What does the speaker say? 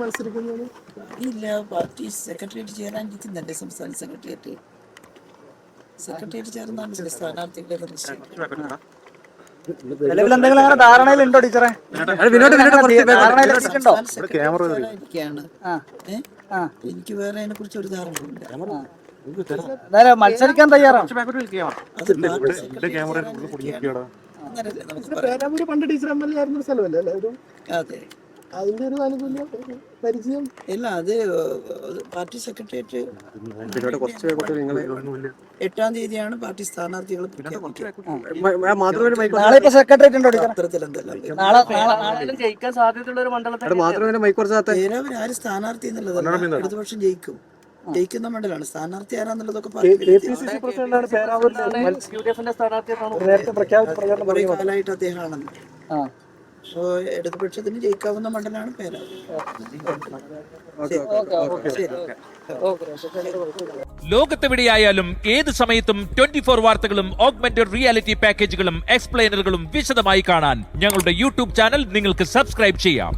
മത്സരിക്കുന്നത് ഇല്ല. Party secretariat ചേരാനിരിക്കുന്നുണ്ട്. സംസ്ഥാന സെക്രട്ടേറിയറ്റ് ചേർന്നാണ് സ്ഥാനാർത്ഥികളുടെ നിശ്ചയം. നിലവിൽ എന്തെങ്കിലും അങ്ങനെ ധാരണയിലുണ്ടോ ടീച്ചറെ? ധാരണയിലെത്തിയിട്ടുണ്ടോ? എനിക്ക് വേറെ അതിനെ കുറിച്ച് ഒരു ധാരണയില്ല. മത്സരിക്കാൻ തയ്യാറാണ്. പേരാവൂര് പണ്ട് ടീച്ചർ MLA ആയിരുന്ന സ്ഥലമല്ലേ എല്ലാവരും? അതെ, അതിന്റെ ഒരു ആനുകൂല്യം പരിചയം ഇല്ല. അത് പാർട്ടി സെക്രട്ടേറിയറ്റ് 8-ാം തീയതിയാണ് പാർട്ടി സ്ഥാനാർത്ഥികൾ നാളെ ഇപ്പൊ സെക്രട്ടേറിയറ്റ് ഉണ്ടോ ടീച്ചർ? പത്രത്തിലെന്തല്ല ജയിക്കാൻ സാധ്യതയുള്ള ഒരു മണ്ഡലത്തിൽ പേരാവൂർ ആര് സ്ഥാനാർത്ഥി എന്നുള്ളതല്ല, ഇടതുപക്ഷം ജയിക്കുന്ന മണ്ഡലമാണ്. സ്ഥാനാർത്ഥി ആരാന്നുള്ളതൊക്കെ കുറെ കാലമായിട്ട് അദ്ദേഹമാണെന്ന്. അപ്പോ ഇടതുപക്ഷത്തിന് ജയിക്കാവുന്ന മണ്ഡലമാണ് പേരാവൂർ. ലോകത്തെവിടെയായാലും ഏത് സമയത്തും 24 വാർത്തകളും ഓഗ്മെന്റഡ് റിയാലിറ്റി പാക്കേജുകളും എക്സ്പ്ലെയിനറുകളും വിശദമായി കാണാൻ ഞങ്ങളുടെ യൂട്യൂബ് ചാനൽ നിങ്ങൾക്ക് സബ്സ്ക്രൈബ് ചെയ്യാം.